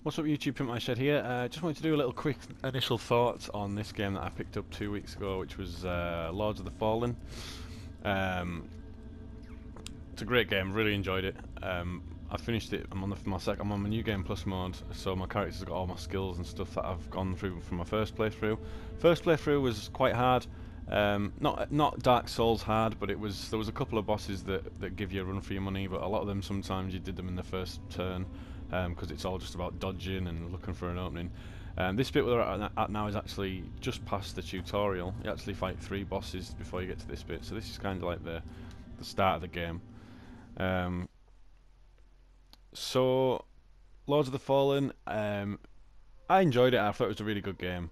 What's up YouTube, Pimp My Shed here. Just wanted to do a little quick initial thoughts on this game that I picked up 2 weeks ago, which was Lords of the Fallen. It's a great game, really enjoyed it. I finished it, I'm on my new game plus mode, so my character's got all my skills and stuff that I've gone through from my first playthrough. First playthrough was quite hard, not Dark Souls hard, but there was a couple of bosses that give you a run for your money, but a lot of them sometimes you did them in the first turn. Because it's all just about dodging and looking for an opening. This bit we're at now is actually just past the tutorial. You actually fight 3 bosses before you get to this bit, so this is kind of like the start of the game. So, Lords of the Fallen, I enjoyed it. I thought it was a really good game.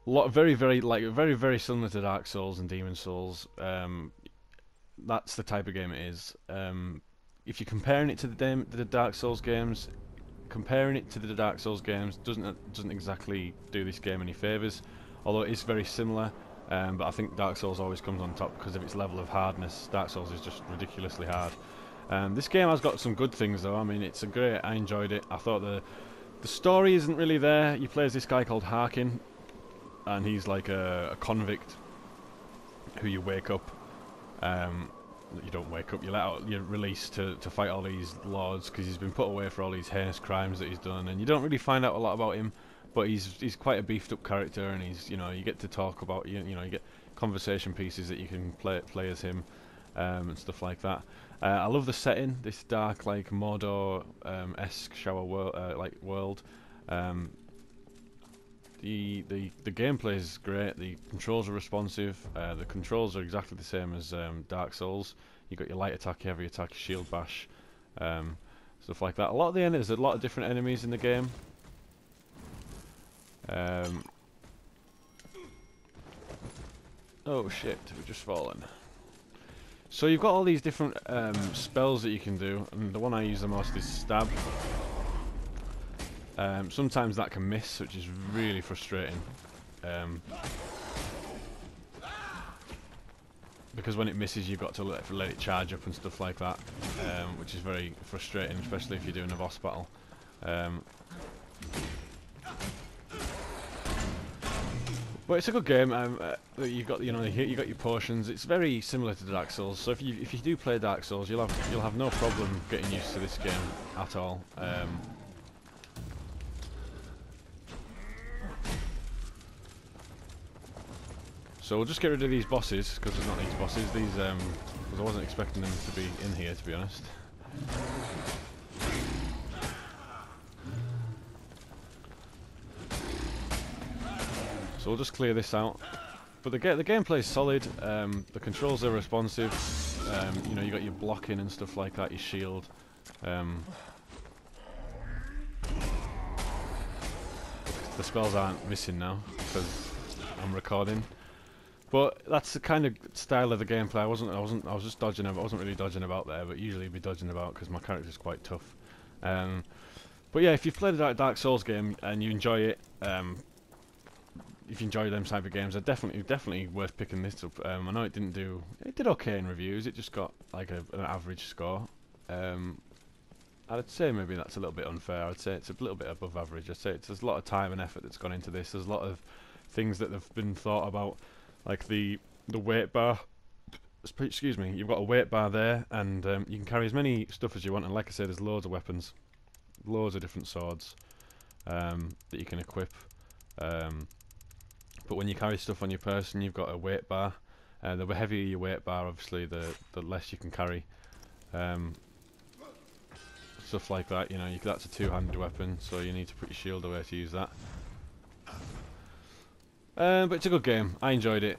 Very similar to Dark Souls and Demon Souls. That's the type of game it is. If you're comparing it to the Dark Souls games, doesn't exactly do this game any favours, although it is very similar. But I think Dark Souls always comes on top because of its level of hardness. Dark Souls is just ridiculously hard. This game has got some good things though. I mean, I enjoyed it. I thought the story isn't really there. You play as this guy called Harkin, and he's like a convict who you wake up. You don't wake up, you're released to fight all these lords because he's been put away for all these heinous crimes that he's done, and you don't really find out a lot about him, but he's quite a beefed up character, and you get to talk about, you get conversation pieces that you can play as him, and stuff like that. I love the setting, this dark like Mordor esque shower world. The gameplay is great. The controls are responsive. The controls are exactly the same as Dark Souls. You got your light attack, your heavy attack, your shield bash, stuff like that. There's a lot of different enemies in the game. Oh shit, we've just fallen. So you've got all these different spells that you can do, and the one I use the most is stab. Sometimes that can miss, which is really frustrating. Because when it misses, you've got to let it charge up and stuff like that, which is very frustrating, especially if you're doing a boss battle. But it's a good game. You've got you got your potions. It's very similar to Dark Souls. So if you do play Dark Souls, you'll have no problem getting used to this game at all. So we'll just get rid of these bosses, because there's not these bosses. Because I wasn't expecting them to be in here, to be honest. So we'll just clear this out. But the gameplay is solid. The controls are responsive. You got your blocking and stuff like that. Your shield. The spells aren't missing now because I'm recording. But that's the kind of style of the gameplay. I was just dodging about. I wasn't really dodging about there, but usually I'd be dodging about because my character's quite tough. But yeah, if you've played a Dark Souls game and you enjoy it, if you enjoy them type of games, are definitely worth picking this up. I know it did okay in reviews. It just got like an average score. I'd say maybe that's a little bit unfair. I'd say it's a little bit above average. I'd say there's a lot of time and effort that's gone into this. There's a lot of things that have been thought about. Like the weight bar, excuse me, you've got a weight bar there, and you can carry as many stuff as you want, and like I said, there's loads of weapons, loads of different swords that you can equip, but when you carry stuff on your person, you've got a weight bar. The heavier your weight bar, obviously, the less you can carry. Stuff like that, that's a 2-handed weapon, so you need to put your shield away to use that. But it's a good game. I enjoyed it.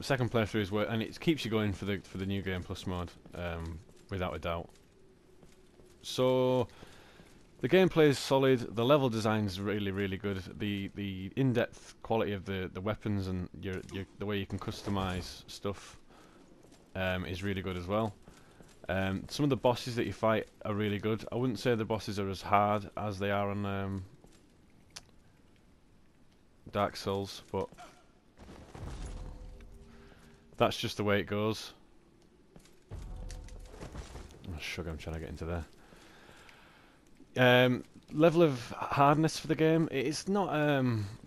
Second playthrough is worth, and it keeps you going for the new game plus mode, without a doubt. So the gameplay is solid. The level design is really good. The in-depth quality of the weapons and the way you can customize stuff is really good as well. Some of the bosses that you fight are really good. I wouldn't say the bosses are as hard as they are on Dark Souls, but that's just the way it goes. Oh, sugar, I'm trying to get into there. Level of hardness for the game. It's not a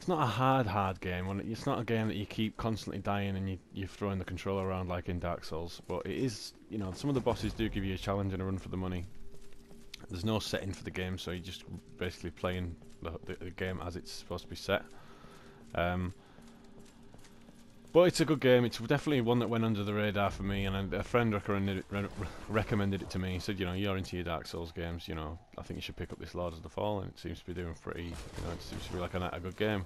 hard game. It's not a game that you keep constantly dying and you're throwing the controller around like in Dark Souls. But it is, you know, some of the bosses do give you a challenge and a run for the money. There's no setting for the game, so you're just basically playing the game as it's supposed to be set. But it's a good game. It's definitely one that went under the radar for me, and a friend recommended it to me. He said, you know, you're into your Dark Souls games, you know, I think you should pick up this Lords of the Fallen. It seems to be doing pretty, you know, it seems to be like a good game.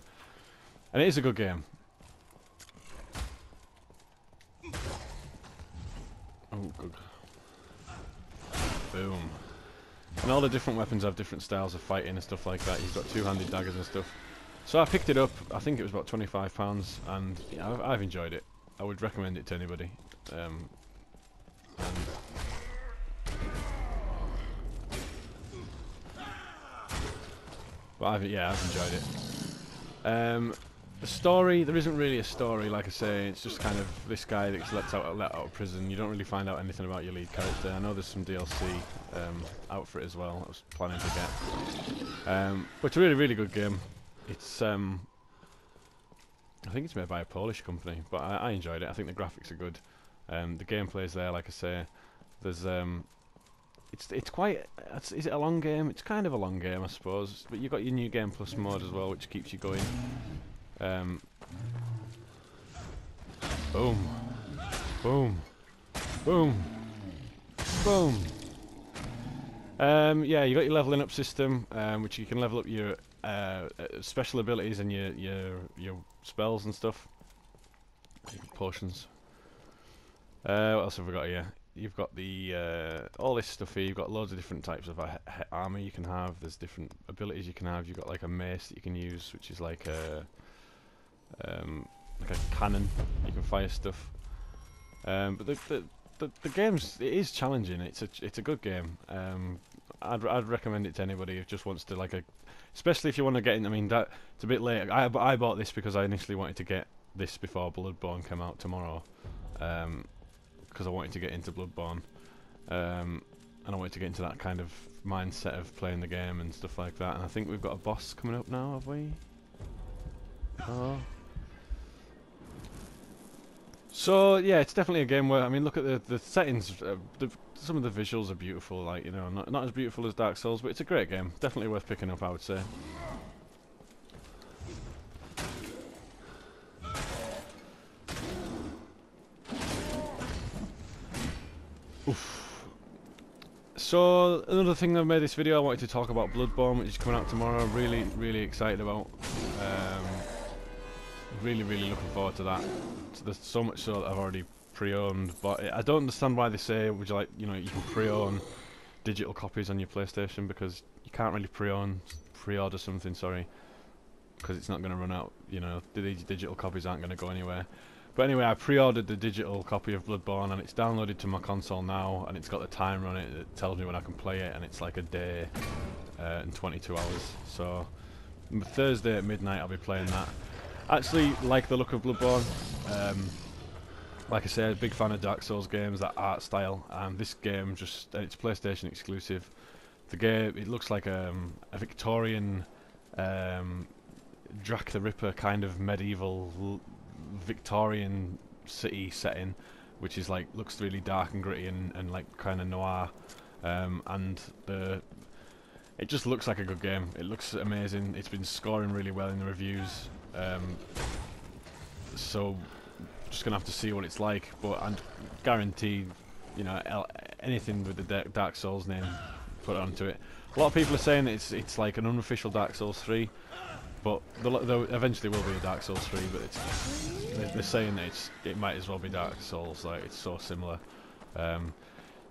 And it is a good game. Oh, good. Boom. And all the different weapons have different styles of fighting and stuff like that. You've got two-handed daggers and stuff. So I picked it up. I think it was about £25, and yeah, I've enjoyed it. I would recommend it to anybody. But I've enjoyed it. The story, there isn't really a story, like I say. It's just kind of this guy that gets let out of prison. You don't really find out anything about your lead character. I know there's some DLC out for it as well. I was planning to get. But it's a really, really good game. It's I think it's made by a Polish company, but I enjoyed it. I think the graphics are good. The gameplay's there, like I say. There's it's quite. Is it a long game? It's kind of a long game, I suppose. But you've got your New Game Plus mode as well, which keeps you going. Boom, boom, boom, boom. Yeah, you got your leveling up system, which you can level up your special abilities and your spells and stuff. Potions. What else have we got here? You've got the all this stuff here. You've got loads of different types of armor you can have. There's different abilities you can have. You've got like a mace that you can use, which is like a cannon. You can fire stuff. But the game's, it is challenging. It's a good game. I'd recommend it to anybody who just wants to especially if you want to get in. I mean, it's a bit late. I bought this because I initially wanted to get this before Bloodborne came out tomorrow, because I wanted to get into Bloodborne, and I wanted to get into that kind of mindset of playing the game and stuff like that. And I think we've got a boss coming up now, have we? Oh. So yeah, it's definitely a game where, I mean, look at the settings. Some of the visuals are beautiful, like, you know, not as beautiful as Dark Souls, but it's a great game. Definitely worth picking up, I would say. Oof. So another thing that made this video, I wanted to talk about Bloodborne, which is coming out tomorrow. I'm really, really excited about. Really, really looking forward to that. So there's so much so that I've already pre-owned, but I don't understand why they say, would you like, you know, you can pre-own digital copies on your PlayStation, because you can't really pre-order something, sorry, because it's not going to run out. You know, these digital copies aren't going to go anywhere. But anyway, I pre-ordered the digital copy of Bloodborne, and it's downloaded to my console now, and it's got the timer on it that tells me when I can play it, and it's like a day and 22 hours. So Thursday at midnight I'll be playing that. Actually like the look of Bloodborne. Like I said, big fan of Dark Souls games, that art style, and this game just, it's PlayStation exclusive. The game, it looks like a Victorian Jack the Ripper kind of medieval Victorian city setting, which is like, looks really dark and gritty and like kind of noir, and it just looks like a good game. It looks amazing. It's been scoring really well in the reviews, so just gonna have to see what it's like, but I guarantee, you know, anything with the Dark Souls name put onto it. A lot of people are saying that it's like an unofficial Dark Souls 3, but there eventually will be a Dark Souls 3, but they're saying that it might as well be Dark Souls, like it's so similar.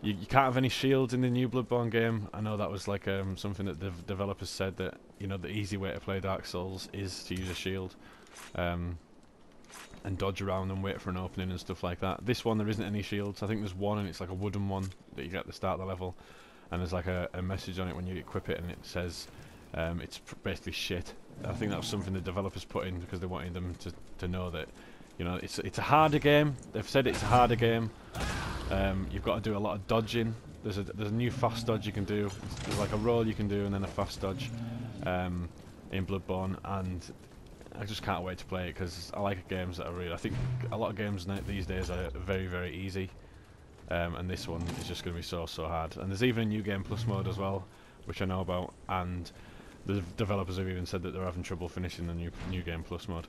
You can't have any shields in the new Bloodborne game. I know that was like something that the developers said, that, you know, the easy way to play Dark Souls is to use a shield, and dodge around and wait for an opening and stuff like that. This one, there isn't any shields. I think there's one, and it's like a wooden one that you get at the start of the level, and there's like a message on it when you equip it, and it says it's basically shit. I think that was something the developers put in because they wanted them to know that, you know, it's a harder game. They've said it's a harder game. You've got to do a lot of dodging, there's a new fast dodge you can do. There's like a roll you can do and then a fast dodge in Bloodborne, and I just can't wait to play it because I like games that are real. I think a lot of games these days are very, very easy, and this one is just going to be so hard. And there's even a new game plus mode as well, which I know about, and the developers have even said that they're having trouble finishing the new game plus mode.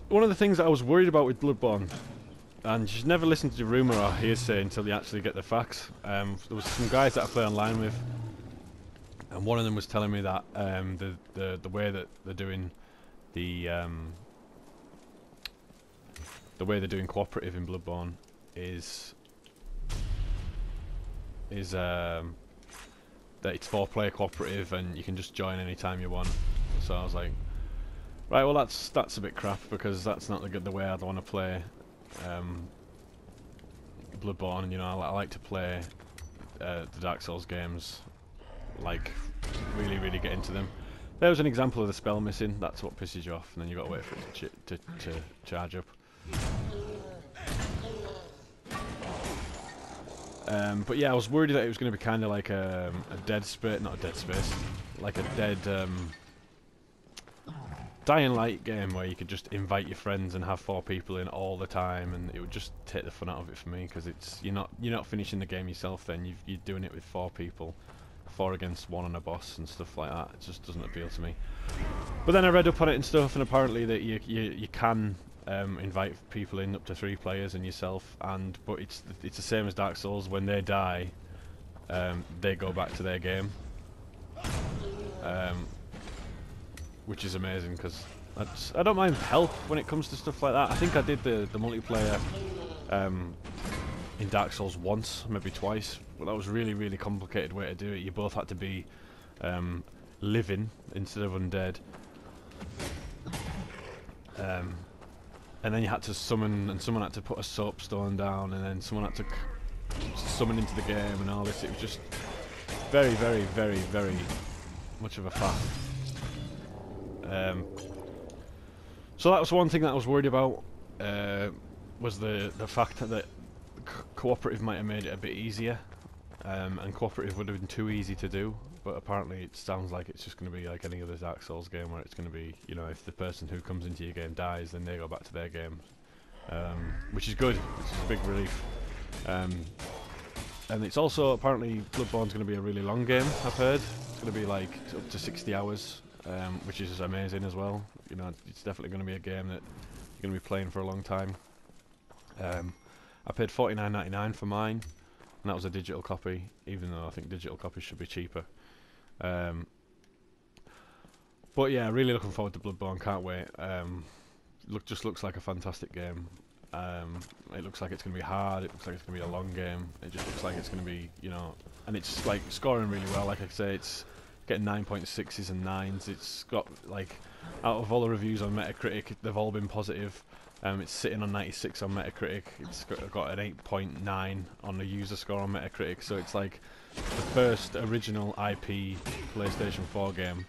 One of the things that I was worried about with Bloodborne, and you should never listen to the rumour or hearsay until you actually get the facts. There was some guys that I play online with, and one of them was telling me that the way that they're doing the way they're doing cooperative in Bloodborne is that it's 4-player cooperative and you can just join anytime you want. So I was like, right, well that's a bit crap, because that's not the way I'd want to play Bloodborne. You know, I like to play the Dark Souls games, like really get into them. There was an example of the spell missing. That's what pisses you off, and then you got to wait for it to charge up. But yeah, I was worried that it was going to be kind of like a dead space, not a dead space, like a dead Dying Light game where you could just invite your friends and have 4 people in all the time, and it would just take the fun out of it for me, because it's you're not finishing the game yourself. Then you're doing it with 4 people, 4 against 1 on a boss and stuff like that. It just doesn't appeal to me. But then I read up on it and stuff, and apparently that you can invite people in, up to 3 players and yourself, but it's the same as Dark Souls. When they die, they go back to their game, which is amazing, because I don't mind help when it comes to stuff like that. I think I did the multiplayer in Dark Souls once, maybe twice, but that was really complicated way to do it. You both had to be living instead of undead. And then you had to summon, and someone had to put a soapstone down, and then someone had to summon into the game and all this. It was just very much of a faff. So that was one thing that I was worried about, was the fact that cooperative might have made it a bit easier, and cooperative would have been too easy to do. But apparently it sounds like it's just going to be like any other Dark Souls game, where it's going to be, you know, if the person who comes into your game dies, then they go back to their game, which is good. It's a big relief. And it's also, apparently Bloodborne's going to be a really long game, I've heard. It's going to be like up to 60 hours, which is amazing as well. You know, it's definitely going to be a game that you're going to be playing for a long time. I paid $49.99 for mine, and that was a digital copy, even though I think digital copies should be cheaper. But yeah, really looking forward to Bloodborne, can't wait. Just looks like a fantastic game. It looks like it's going to be hard, it looks like it's going to be a long game, it just looks like it's going to be, you know, and it's like scoring really well. Like I say, it's getting 9.6s and 9s. It's got, like, out of all the reviews on Metacritic, they've all been positive. It's sitting on 96 on Metacritic. It's got an 8.9 on the user score on Metacritic, so it's like the first original IP PlayStation 4 game,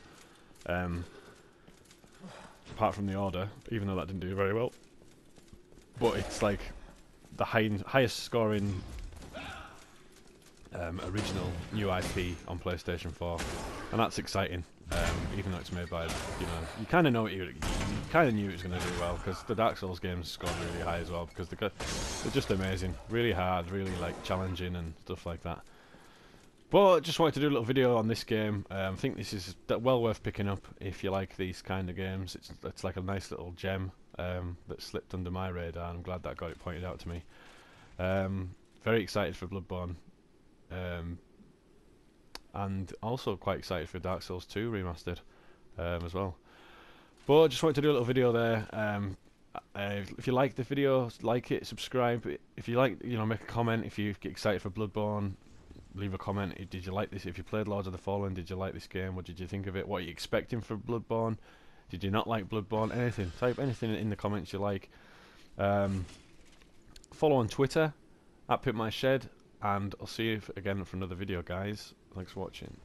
apart from The Order, even though that didn't do very well. But it's like the highest scoring original new IP on PlayStation 4, and that's exciting. Even though it's made by, you know, you kind of know you kind of knew it was going to do well, because the Dark Souls games scored really high as well, because they're just amazing, really hard, really like challenging and stuff like that. But just wanted to do a little video on this game. I think this is well worth picking up if you like these kind of games. It's like a nice little gem that slipped under my radar. I'm glad that got it pointed out to me. Very excited for Bloodborne. And also quite excited for Dark Souls 2 Remastered as well. But I just wanted to do a little video there. If you like the video, like it, subscribe. If you like, you know, make a comment. If you get excited for Bloodborne, leave a comment. Did you like this? If you played Lords of the Fallen, did you like this game? What did you think of it? What are you expecting for Bloodborne? Did you not like Bloodborne? Anything. Type anything in the comments you like. Follow on Twitter @PitMyShed, and I'll see you again for another video, guys. Thanks for watching.